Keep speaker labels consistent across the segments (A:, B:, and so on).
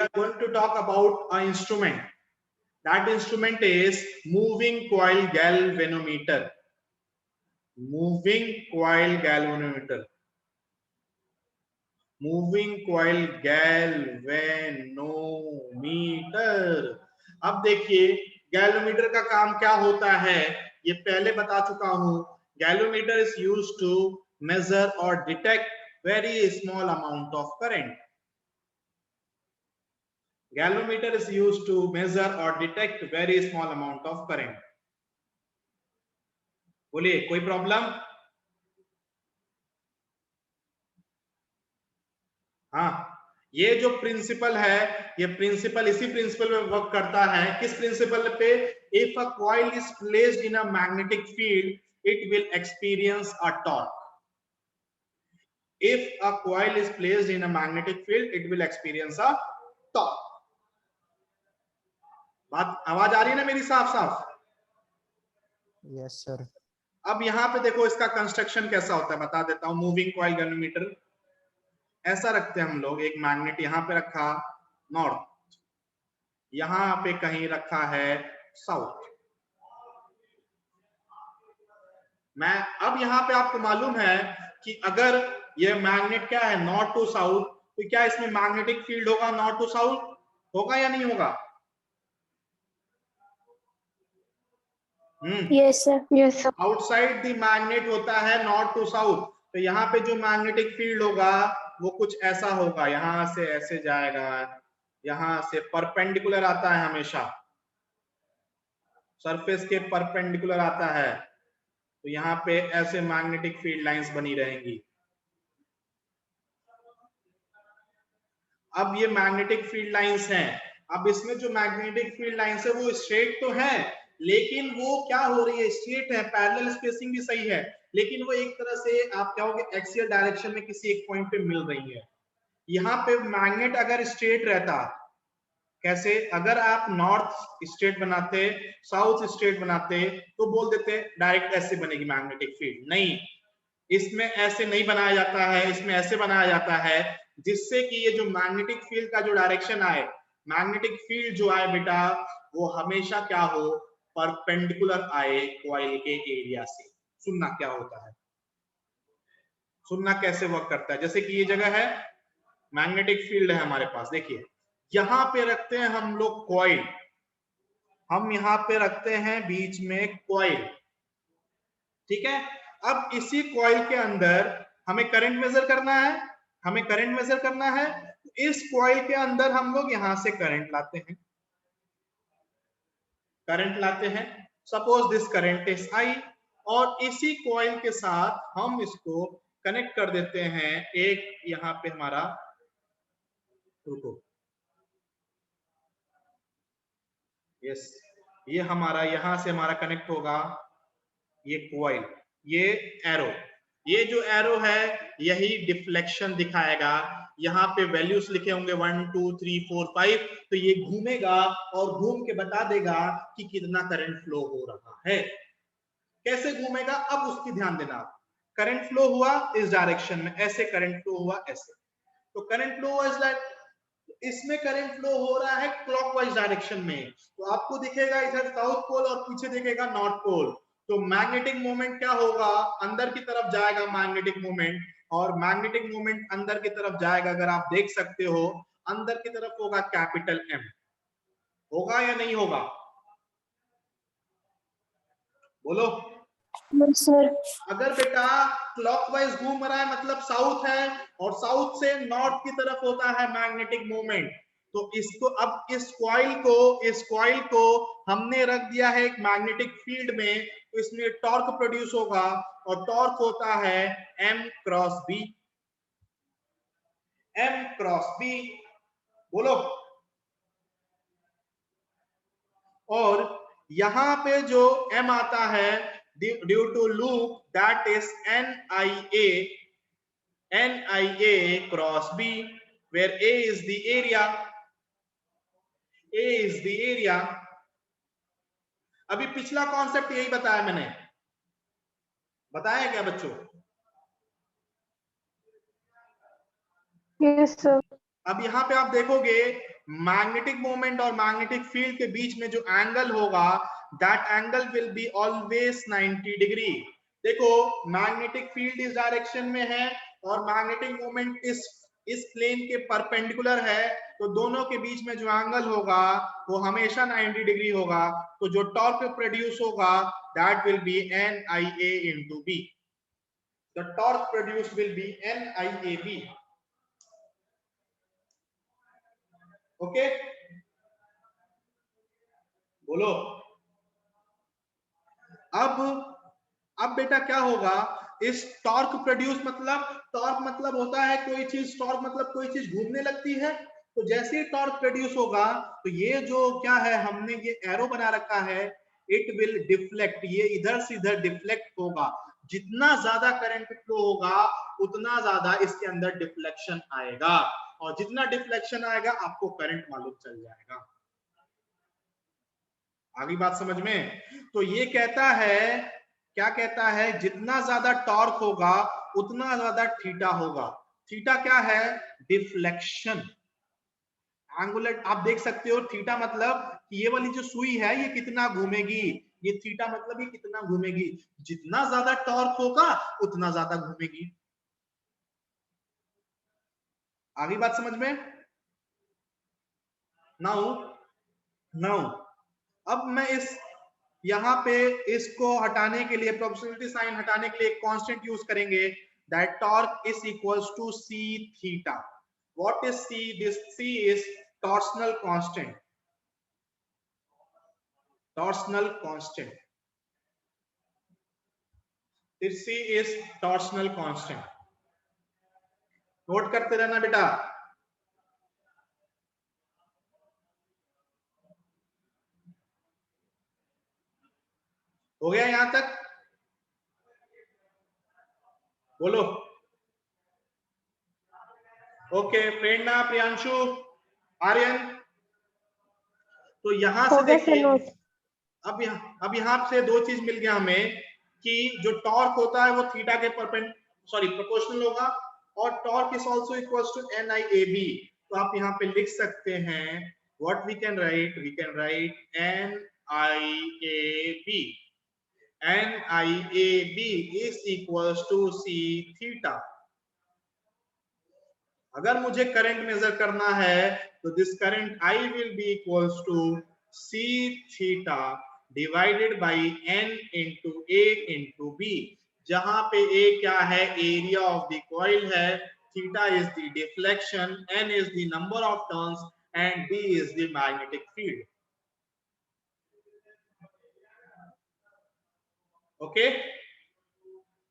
A: are going to talk about an instrument. That instrument is moving coil galvanometer. Moving coil galvanometer. Moving coil galvanometer. अब देखिए galvanometer का काम क्या होता है, ये पहले बता चुका हूं. Galvanometer is used to measure or detect very small amount of current. Galvanometer is used to measure or detect very small amount of current. बोलिए कोई प्रॉब्लम? हाँ, ये जो प्रिंसिपल है, ये प्रिंसिपल इसी प्रिंसिपल पे वर्क करता है. किस प्रिंसिपल पे? If a coil is placed in a magnetic field it will experience a torque. If a coil is placed in a magnetic field, it will experience a torque. बात आवाज आ रही है ना मेरी साफ साफ?
B: Yes sir.
A: अब यहाँ पे देखो इसका कंस्ट्रक्शन कैसा होता है, बता देता हूं. मूविंग कॉइल गैल्वेनोमीटर ऐसा रखते हैं हम लोग. एक मैग्नेट यहाँ पे रखा नॉर्थ, यहाँ पे कहीं रखा है साउथ. मैं अब यहाँ पे आपको मालूम है कि अगर ये मैग्नेट क्या है नॉर्थ टू साउथ, तो क्या इसमें मैग्नेटिक फील्ड होगा नॉर्थ टू साउथ? होगा या नहीं होगा?
C: Yes sir. Yes sir.
A: Outside the magnet होता है नॉर्थ टू साउथ. तो यहाँ पे जो मैग्नेटिक फील्ड होगा वो कुछ ऐसा होगा, यहां से ऐसे जाएगा, यहां से परपेंडिकुलर आता है, हमेशा सरफेस के परपेंडिकुलर आता है. तो यहाँ पे ऐसे मैग्नेटिक फील्ड लाइंस बनी रहेंगी. अब ये मैग्नेटिक फील्ड लाइंस हैं. अब इसमें जो मैग्नेटिक फील्ड लाइंस है वो स्ट्रेट तो है, लेकिन वो क्या हो रही है, स्ट्रेट है, पैरेलल स्पेसिंग भी सही है, लेकिन वो एक तरह से आप कहोगे एक्सियल डायरेक्शन में किसी एक पॉइंट पे मिल रही है. यहाँ पे मैग्नेट अगर स्ट्रेट रहता, कैसे, अगर आप नॉर्थ स्ट्रेट बनाते, साउथ स्ट्रेट बनाते, तो बोल देते डायरेक्ट ऐसे बनेगी मैग्नेटिक फील्ड. नहीं, इसमें ऐसे नहीं बनाया जाता है, इसमें ऐसे बनाया जाता है जिससे कि ये जो मैग्नेटिक फील्ड का जो डायरेक्शन आए, मैग्नेटिक फील्ड जो आए बेटा, वो हमेशा क्या हो, परपेंडिकुलर आए कॉइल के एरिया से. सुनना क्या होता है, सुनना कैसे वर्क करता है. जैसे कि ये जगह है, मैग्नेटिक फील्ड है हमारे पास, देखिए यहां पे रखते हैं हम लोग कॉइल, हम यहां पे रखते हैं बीच में कॉइल, ठीक है. अब इसी कॉइल के अंदर हमें करंट मेजर करना है, हमें करंट मेजर करना है. इस कॉइल के अंदर हम लोग यहां से करंट लाते हैं, करंट लाते हैं. Suppose this current is I, और इसी कॉइल के साथ हम इसको कनेक्ट कर देते हैं. एक यहां पे हमारा, रुको, यस, ये हमारा यहां से हमारा कनेक्ट होगा ये कॉइल, ये एरो, ये जो एरो है यही डिफ्लेक्शन दिखाएगा. यहाँ पे वैल्यूज लिखे होंगे 1 2 3 4 5, तो ये घूमेगा और घूम के बता देगा कि कितना करंट फ्लो हो रहा है. कैसे घूमेगा, अब उसकी ध्यान देना. करंट फ्लो हुआ इस डायरेक्शन में, ऐसे करंट फ्लो हुआ ऐसे, तो करंट फ्लो हुआ इस लाइन, इसमें करंट फ्लो हो रहा है क्लॉकवाइज डायरेक्शन में. तो आपको दिखेगा इधर साउथ पोल और पीछे दिखेगा नॉर्थ पोल. तो मैग्नेटिक मोमेंट क्या होगा, अंदर की तरफ जाएगा मैग्नेटिक मोमेंट, और मैग्नेटिक मोमेंट अंदर की तरफ जाएगा, अगर आप देख सकते हो अंदर की तरफ होगा कैपिटल एम. होगा या नहीं होगा, बोलो.
C: Yes sir.
A: अगर बेटा क्लॉकवाइज घूम रहा है मतलब साउथ है, और साउथ से नॉर्थ की तरफ होता है मैग्नेटिक मोमेंट, तो इसको, अब इस कॉइल को हमने रख दिया है एक मैग्नेटिक फील्ड में, तो इसमें टॉर्क प्रोड्यूस होगा, और टॉर्क होता है m cross b. m cross b, बोलो. और यहां पे जो m आता है due to loop, that is NIA cross b, where A is the area. A is the area. अभी पिछला कॉन्सेप्ट यही बताया मैंने, बताया क्या बच्चों?
C: Yes sir.
A: अब यहाँ पे आप देखोगे मैग्नेटिक मोमेंट और मैग्नेटिक फील्ड के बीच में जो एंगल होगा that angle will be always 90 degree. देखो मैग्नेटिक फील्ड इस डायरेक्शन में है और मैग्नेटिक मोमेंट इस प्लेन के परपेंडिकुलर है, तो दोनों के बीच में जो एंगल होगा वो हमेशा 90 डिग्री होगा। तो जो टॉर्क प्रोड्यूस होगा that will B NIA into B। The torque produced will be NIAB। Okay बोलो। अब बेटा क्या होगा, इस टॉर्क प्रोड्यूस मतलब, टॉर्क मतलब होता है कोई चीज, टॉर्क मतलब कोई चीज घूमने लगती है। तो जैसे ही टॉर्क प्रोड्यूस होगा तो ये जो क्या है, हमने ये एरो बना रखा है, इट विल डिफ्लेक्ट, ये इधर से इधर डिफ्लेक्ट होगा। जितना ज्यादा करंट फ्लो होगा उतना ज्यादा इसके अंदर डिफ्लेक्शन आएगा, और जितना डिफ्लेक्शन आएगा आपको करंट मालूम चल जाएगा। आगे बात समझ में? तो ये कहता है, क्या कहता है, जितना ज्यादा टॉर्क होगा उतना ज्यादा थीटा होगा। थीटा क्या है, डिफ्लेक्शन। एंगुलर आप देख सकते हो, थीटा मतलब कि ये वाली जो सुई है ये कितना घूमेगी, ये थीटा मतलब ये कितना घूमेगी। जितना ज्यादा टॉर्क होगा उतना ज्यादा घूमेगी। आगे बात समझ में? नाउ अब मैं इस यहाँ पे इसको हटाने के लिए, प्रोपोर्शनलिटी साइन हटाने के लिए एक कांस्टेंट यूज करेंगे, that torque is equals to C theta. What is C? This C is torsional constant. Torsional constant, this C is torsional constant. Note करते रहना बेटा। हो गया यहां तक? बोलो। ओके, प्रेरणा, प्रियांशु, आर्यन। तो यहां से देखिए, अब यहां से दो चीज मिल गया हमें कि जो टॉर्क होता है वो थीटा के प्रोपोर्शनल होगा, और torque is also equals to NIAB। तो आप यहां पे लिख सकते हैं, what we can write NIAB। NIAB is equals to C theta. अगर मुझे करंट मेजर करना है तो this current I will be equals to C theta divided by N into A into B, जहां पे A क्या है, एरिया ऑफ द कॉइल है, theta is the deflection, N is the number of turns and B is the magnetic field. Okay,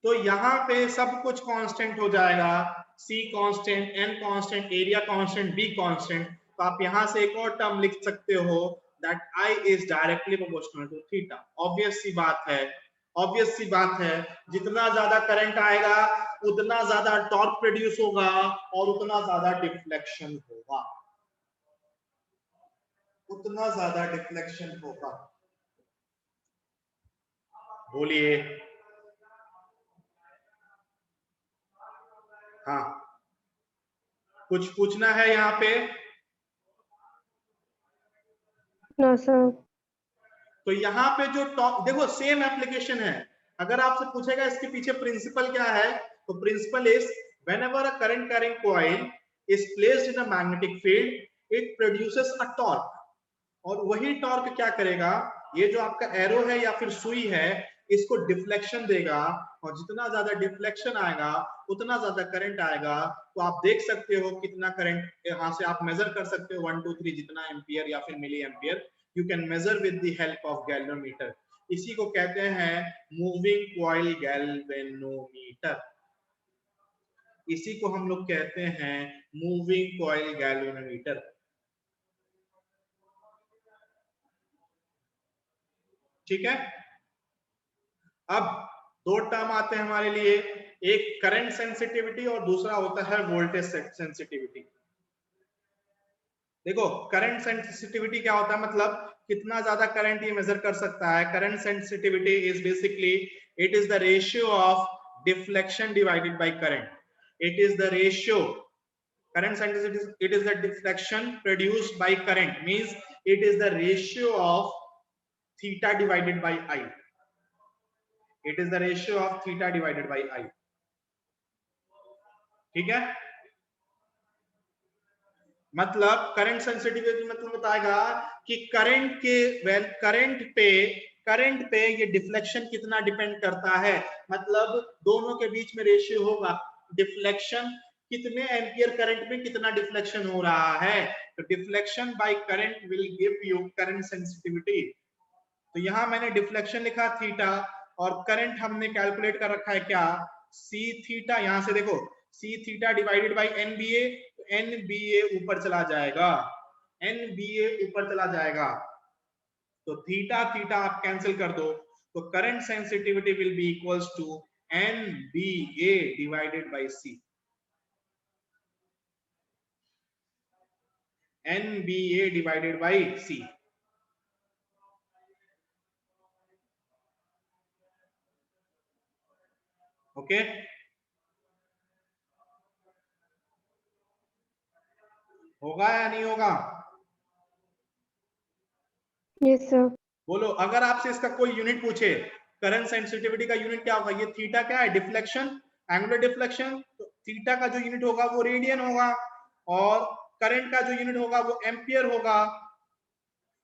A: तो यहाँ पे सब कुछ कांस्टेंट हो जाएगा, C constant, N constant, area constant, B constant. तो आप यहाँ से एक और टर्म लिख सकते हो, that I is directly proportional to theta। Obvious सी बात है, जितना ज्यादा करंट आएगा उतना ज्यादा टॉर्क प्रोड्यूस होगा और उतना ज्यादा डिफ्लेक्शन होगा, बोलिए। हाँ, कुछ पूछना है यहाँ पे?
C: No sir.
A: तो यहाँ पे जो टॉप, देखो सेम एप्लीकेशन है। अगर आपसे पूछेगा इसके पीछे प्रिंसिपल क्या है, तो principle is whenever a current carrying coil is placed in a magnetic field it produces a torque। और वही टॉर्क क्या करेगा, ये जो आपका एरो है या फिर सुई है इसको डिफ्लेक्शन देगा, और जितना ज्यादा डिफ्लेक्शन आएगा उतना ज्यादा करंट आएगा। तो आप देख सकते हो कितना करंट, यहाँ से आप मेजर कर सकते हो 1 2 3 जितना एम्पियर या फिर milliampere, you can measure with the help of galvanometer. इसी को कहते हैं मूविंग कॉइल गैल्वेनोमीटर, इसी को हम लोग कहते हैं मूविंग कॉइल गैल्वेनोमीटर। ठीक है, अब दो टर्म आते हैं हमारे लिए, एक करंट सेंसिटिविटी और दूसरा होता है वोल्टेज सेंसिटिविटी। देखो करंट सेंसिटिविटी क्या होता है, मतलब कितना ज्यादा करंट ये मेजर कर सकता है। Current sensitivity is basically it is the ratio of deflection divided by current, it is the ratio, current sensitivity, it is the deflection produced by current, means it is the ratio of theta divided by I. It is the ratio of theta divided by I. ठीक है, मतलब current sensitivity मतलब बताएगा कि current पे ये deflection कितना depend करता है, मतलब दोनों के बीच में रेशियो होगा डिफ्लेक्शन, कितने एम्पियर करंट में कितना डिफ्लेक्शन हो रहा है, तो deflection by current will give you current sensitivity. तो यहां मैंने डिफ्लेक्शन लिखा थीटा और करंट हमने कैलकुलेट कर रखा है क्या, सी थीटा, यहां से देखो C theta divided by NBA, NBA ऊपर चला जाएगा, एनबीए ऊपर चला जाएगा, तो थीटा थीटा आप कैंसिल कर दो, तो current sensitivity will be equals to NBA divided by C, NBA divided by C. Okay, होगा या नहीं होगा?
C: Yes, sir.
A: बोलो, अगर आपसे इसका कोई यूनिट पूछे, करंट सेंसिटिविटी का यूनिट क्या होगा, ये थीटा क्या है, डिफ्लेक्शन, एंगुलर डिफ्लेक्शन, तो थीटा का जो यूनिट होगा वो रेडियन होगा और करंट का जो यूनिट होगा वो एम्पियर होगा,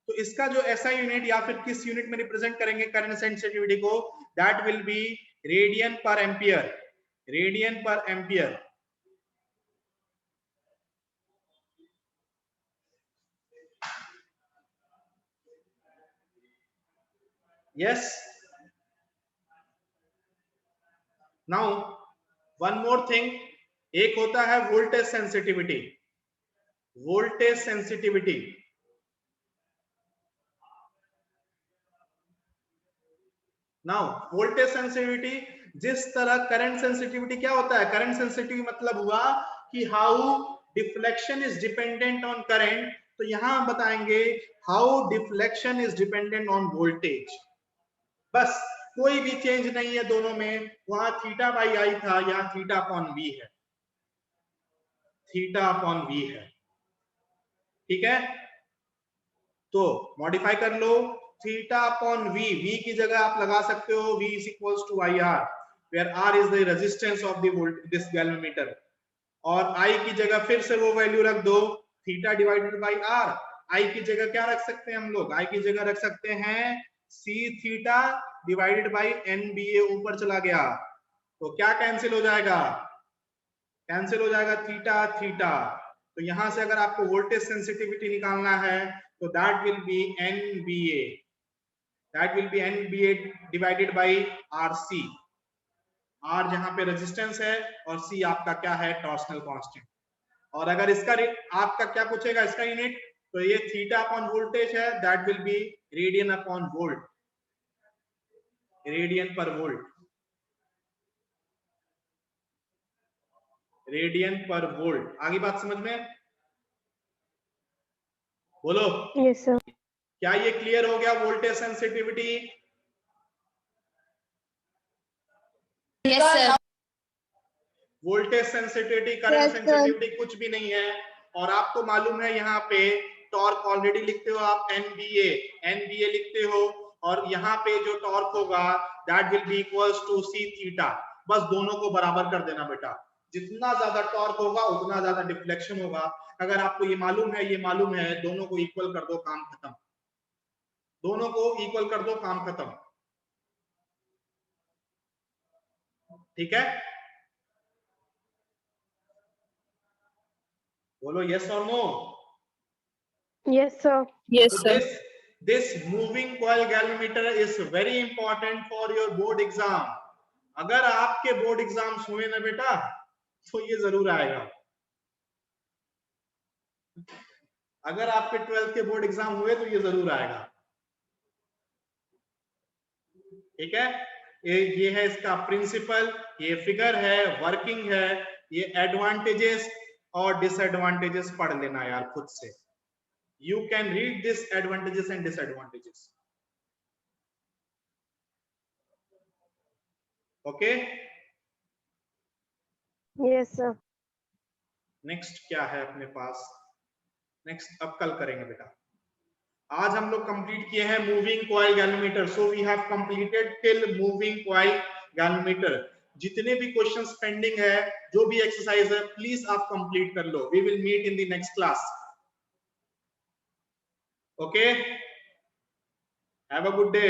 A: तो इसका जो ऐसा यूनिट या फिर किस यूनिट में रिप्रेजेंट करेंगे करंट सेंसिटिविटी को, दैट विल बी रेडियन पर एम्पियर, रेडियन पर ampere. Yes, now one more thing, एक होता है voltage sensitivity, voltage sensitivity, now voltage sensitivity, जिस तरह करंट सेंसिटिविटी क्या होता है, करंट सेंसिटिविटी मतलब हुआ कि how deflection is dependent on current, तो यहां बताएंगे how deflection is dependent on voltage, बस कोई भी चेंज नहीं है दोनों में, वहां थीटा बाई आई था, यहाँ थीटा अपॉन वी है, थीटा अपॉन वी है, ठीक है, तो मॉडिफाई कर लो, थीटा अपॉन वी, वी की जगह आप लगा सकते हो v is equals to IR, where R is the resistance of the this galvanometer, और I की जगह फिर से वो वैल्यू रख दो, theta divided by R, I की जगह क्या रख सकते हैं हम लोग, I की जगह रख सकते हैं c theta divided by NBA, ऊपर चला गया तो क्या कैंसिल हो जाएगा, कैंसिल हो जाएगा थीटा थीटा, तो यहां से अगर आपको वोल्टेज सेंसिटिविटी निकालना है तो that will B NBA, that will be NBA divided by RC, R जहां पे रेजिस्टेंस है और C आपका क्या है, टॉर्सनल कांस्टेंट, और अगर इसका आपका क्या पूछेगा इसका यूनिट, तो ये थीटा अपॉन वोल्टेज है, that will B radian upon volt, radian पर वोल्ट, रेडियन पर वोल्ट। आगे बात समझ में, बोलो।
C: Yes, sir.
A: क्या ये क्लियर हो गया voltage sensitivity?
D: Yes, sir.
A: Voltage sensitivity, current
C: Yes, sir.
A: Sensitivity कुछ भी नहीं है, और आपको मालूम है यहाँ पे टॉर्क ऑलरेडी लिखते हो आप NBA, NBA लिखते हो, और यहाँ पे जो टॉर्क होगा that will be equals to C theta, बस दोनों को बराबर कर देना बेटा, जितना ज्यादा टॉर्क होगा उतना ज्यादा डिफ्लेक्शन होगा, अगर आपको ये मालूम है, ये मालूम है, दोनों को इक्वल कर दो, काम खत्म, दोनों को इक्वल कर दो, काम खत्म, ठीक है, बोलो यस और no.
C: Yes, sir.
D: Yes,
A: So
D: sir.
A: this moving coil galvanometer is very important for your board exam. अगर आपके बोर्ड एग्जाम्स हुए ना बेटा तो ये जरूर आएगा, अगर आपके 12th के बोर्ड एग्जाम हुए तो ये जरूर आएगा, ठीक है, ये है इसका प्रिंसिपल, ये फिगर है, वर्किंग है, ये एडवांटेजेस और डिसएडवांटेजेस पढ़ लेना यार खुद से, you can read this advantages and disadvantages, okay?
C: Yes, sir.
A: Next क्या है अपने पास, नेक्स्ट अब कल करेंगे बेटा। आज हम लोग कंप्लीट किए हैं moving coil galvanometer. So we have completed till moving coil galvanometer. जितने भी क्वेश्चंस पेंडिंग है, जो भी एक्सरसाइज है, प्लीज आप कंप्लीट कर लो। We will meet in the next class. Okay, have a good day.